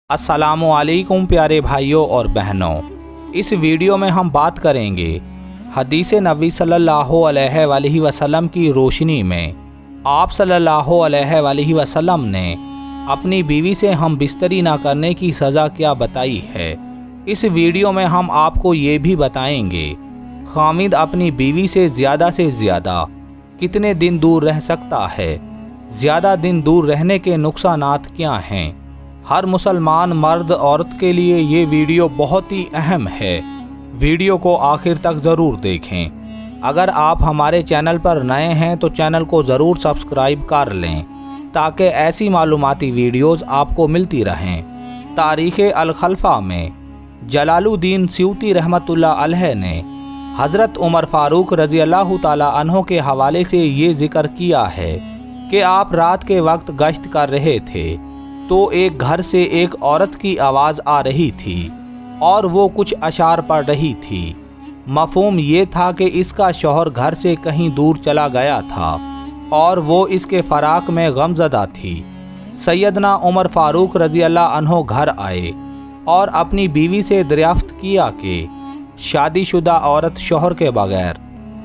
अस्सलामुअलैकुम प्यारे भाइयों और बहनों, इस वीडियो में हम बात करेंगे हदीस नबी सल्लल्लाहु अलैहि वसल्लम की रोशनी में आप सल्लल्लाहु अलैहि वसल्लम ने अपनी बीवी से हम बिस्तरी ना करने की सज़ा क्या बताई है। इस वीडियो में हम आपको ये भी बताएंगे खामिद अपनी बीवी से ज़्यादा कितने दिन दूर रह सकता है, ज़्यादा दिन दूर रहने के नुकसानात क्या हैं। हर मुसलमान मर्द औरत के लिए ये वीडियो बहुत ही अहम है। वीडियो को आखिर तक ज़रूर देखें। अगर आप हमारे चैनल पर नए हैं तो चैनल को ज़रूर सब्सक्राइब कर लें ताकि ऐसी मालूमाती वीडियोस आपको मिलती रहें। तारीख़ अल-खलफ़ा में जलालुद्दीन स्यूती रहमतुल्लाह अलैह ने हज़रत उमर फ़ारूक रज़ियल्लाहु ताला अन्हो के हवाले से ये ज़िक्र किया है कि आप रात के वक्त गश्त कर रहे थे तो एक घर से एक औरत की आवाज़ आ रही थी और वो कुछ अशार पढ़ रही थी। मफ़हूम ये था कि इसका शौहर घर से कहीं दूर चला गया था और वो इसके फ़राक़ में गमज़दा थी। सैयदना उमर फ़ारूक रज़ियल्लाहु अन्हो घर आए और अपनी बीवी से दरियाफ़्त किया कि शादीशुदा औरत शौहर के बगैर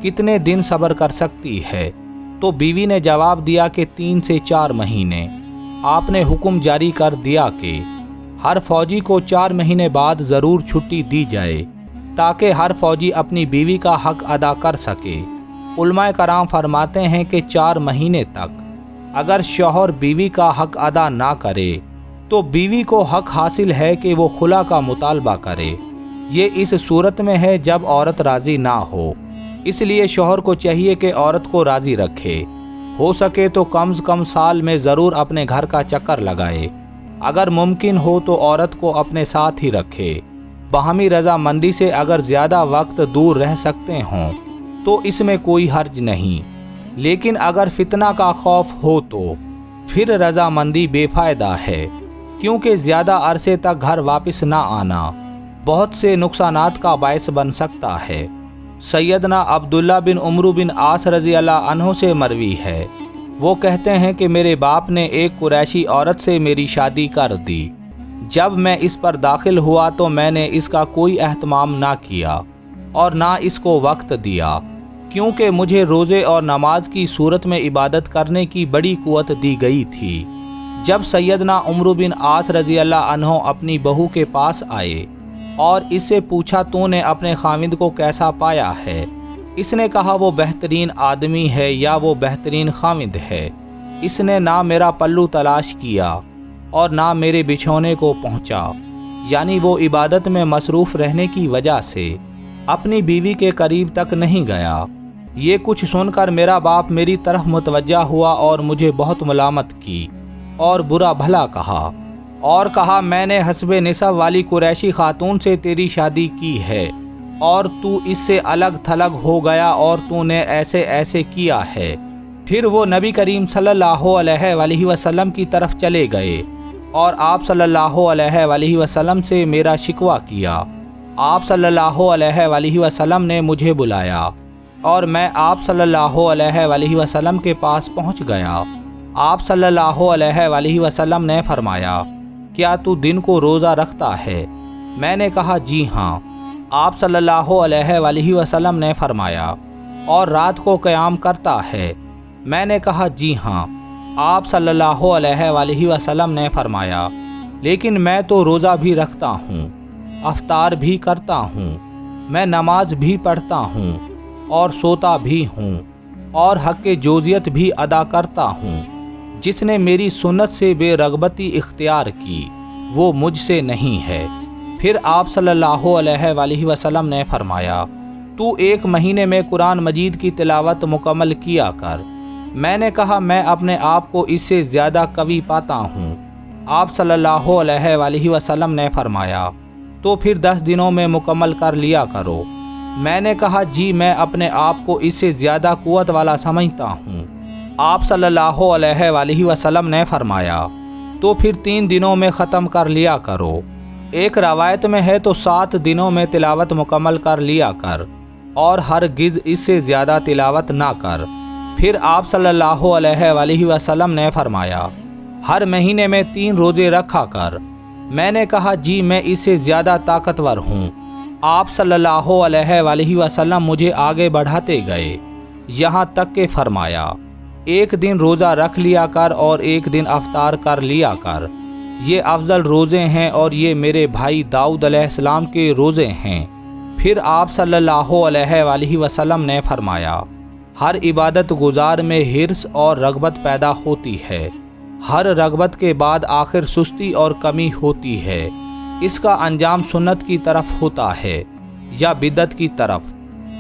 कितने दिन सब्र कर सकती है। तो बीवी ने जवाब दिया कि 3 से 4 महीने। आपने हुक्म जारी कर दिया कि हर फौजी को 4 महीने बाद ज़रूर छुट्टी दी जाए ताकि हर फौजी अपनी बीवी का हक़ अदा कर सके। उलमाए कराम फरमाते हैं कि 4 महीने तक अगर शौहर बीवी का हक़ अदा ना करे तो बीवी को हक़ हासिल है कि वो खुला का मुतालबा करे। ये इस सूरत में है जब औरत राज़ी ना हो। इसलिए शौहर को चाहिए कि औरत को राज़ी रखे। हो सके तो कम से कम साल में ज़रूर अपने घर का चक्कर लगाए। अगर मुमकिन हो तो औरत को अपने साथ ही रखे। बाहमी रज़ामंदी से अगर ज़्यादा वक्त दूर रह सकते हों तो इसमें कोई हर्ज नहीं, लेकिन अगर फितना का खौफ हो तो फिर रज़ामंदी बेफ़ायदा है, क्योंकि ज़्यादा अरसे तक घर वापस ना आना बहुत से नुकसानात का बायस बन सकता है। सैयदना अब्दुल्ला बिन उमरू बिन आस रज़ियल्लाहु अन्हु से मरवी है, वो कहते हैं कि मेरे बाप ने एक कुरैशी औरत से मेरी शादी कर दी। जब मैं इस पर दाखिल हुआ तो मैंने इसका कोई एहतमाम ना किया और ना इसको वक्त दिया, क्योंकि मुझे रोज़े और नमाज की सूरत में इबादत करने की बड़ी कुव्वत दी गई थी। जब सैयदना उमरू बिन आस रज़ियल्लाहु अन्हु अपनी बहू के पास आए और इससे पूछा तूने अपने खामिद को कैसा पाया है, इसने कहा वो बेहतरीन आदमी है या वो बेहतरीन खामिद है। इसने ना मेरा पल्लू तलाश किया और ना मेरे बिछौने को पहुंचा, यानी वो इबादत में मसरूफ़ रहने की वजह से अपनी बीवी के करीब तक नहीं गया। ये कुछ सुनकर मेरा बाप मेरी तरफ मुतवज्जा हुआ और मुझे बहुत मुलामत की और बुरा भला कहा और कहा मैंने हस्बे निसब वाली कुरैशी खातून से तेरी शादी की है और तू इससे अलग थलग हो गया और तूने ऐसे ऐसे किया है। फिर वो नबी करीम सल्लल्लाहु अलैहि वसल्लम की तरफ चले गए और आप सल्लल्लाहु अलैहि वसल्लम से मेरा शिकवा किया। आप सल्लल्लाहु अलैहि वसल्लम ने मुझे बुलाया और मैं आप सल्लल्लाहु अलैहि वसल्लम के पास पहुंच गया। आप सल्लल्लाहु अलैहि वसल्लम ने फरमाया, क्या तू दिन को रोज़ा रखता है? मैंने कहा जी हाँ। आप सल्लल्लाहु अलैहि वसल्लम ने फरमाया, और रात को क़याम करता है? मैंने कहा जी हाँ। आप सल्लल्लाहु अलैहि वसल्लम ने फरमाया, लेकिन मैं तो रोज़ा भी रखता हूँ, अफ्तार भी करता हूँ, मैं नमाज भी पढ़ता हूँ और सोता भी हूँ और हक़ जोजियत भी अदा करता हूँ। जिसने मेरी सुन्नत से बेरगबती इख्तियार की वो मुझसे नहीं है। फिर आप सल्लल्लाहु अलैहि वसल्लम ने फरमाया, तू 1 महीने में कुरान मजीद की तिलावत मुकम्मल किया कर। मैंने कहा मैं अपने आप को इससे ज़्यादा कवी पाता हूँ। आप सल्लल्लाहु अलैहि वसल्लम ने फरमाया, तो फिर 10 दिनों में मुकम्मल कर लिया करो। मैंने कहा जी मैं अपने आप को इससे ज़्यादा कुव्वत वाला समझता हूँ। आप सल्लल्लाहु अलैहि वसल्लम ने फरमाया, तो फिर 3 दिनों में ख़त्म कर लिया करो। एक रवायत में है तो 7 दिनों में तिलावत मुकम्मल कर लिया कर और हरगिज़ इससे ज़्यादा तिलावत ना कर। फिर आप सल्लल्लाहु अलैहि वसल्लम ने फरमाया, हर महीने में 3 रोज़े रखा कर میں نے کہا جی میں اس سے زیادہ طاقتور ہوں۔ آپ صلی اللہ علیہ وآلہ وسلم مجھے آگے بڑھاتے گئے، یہاں تک کہ فرمایا ایک دن روزہ رکھ لیا کر اور ایک دن افطار کر لیا کر، یہ افضل روزے ہیں اور یہ میرے بھائی داؤد علیہ السلام کے روزے ہیں۔ پھر آپ صلی اللہ علیہ وآلہ وسلم نے فرمایا ہر عبادت گزار میں حرص اور رغبت پیدا ہوتی ہے، ہر رغبت کے بعد آخر سستی اور کمی ہوتی ہے، اس کا انجام سنت کی طرف ہوتا ہے یا بدعت کی طرف،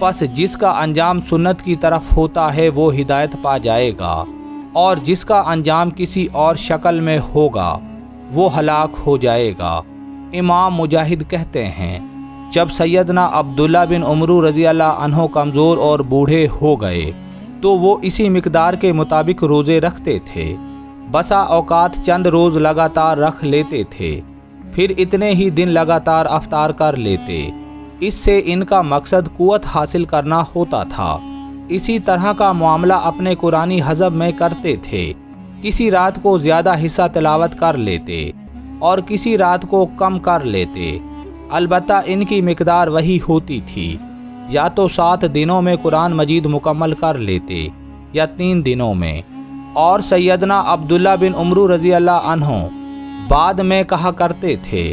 پس جس کا انجام سنت کی طرف ہوتا ہے وہ ہدایت پا جائے گا، اور جس کا انجام کسی اور شکل میں ہوگا وہ ہلاک ہو جائے گا۔ امام مجاہد کہتے ہیں جب سیدنا عبداللہ بن عمرو رضی اللہ عنہ کمزور اور بوڑھے ہو گئے تو وہ اسی مقدار کے مطابق روزے رکھتے تھے، بسا اوقات چند روز لگاتار رکھ لیتے تھے، پھر اتنے ہی دن لگاتار افطار کر لیتے، اس سے ان کا مقصد قوت حاصل کرنا ہوتا تھا۔ اسی طرح کا معاملہ اپنے قرآنی حزب میں کرتے تھے، کسی رات کو زیادہ حصہ تلاوت کر لیتے اور کسی رات کو کم کر لیتے، البتہ ان کی مقدار وہی ہوتی تھی، یا تو 7 دنوں میں قرآن مجید مکمل کر لیتے یا 3 دنوں میں۔ اور سیدنا عبداللہ بن عمرو رضی اللہ عنہ بعد میں کہا کرتے تھے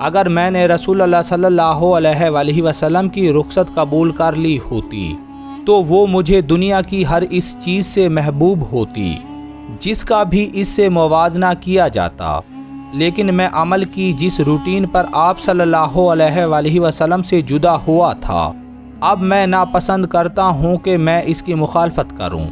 اگر میں نے رسول اللہ صلی اللہ علیہ وآلہ وسلم کی رخصت قبول کر لی ہوتی تو وہ مجھے دنیا کی ہر اس چیز سے محبوب ہوتی جس کا بھی اس سے موازنہ کیا جاتا، لیکن میں عمل کی جس روٹین پر آپ صلی اللہ علیہ وآلہ وسلم سے جدا ہوا تھا، اب میں ناپسند کرتا ہوں کہ میں اس کی مخالفت کروں۔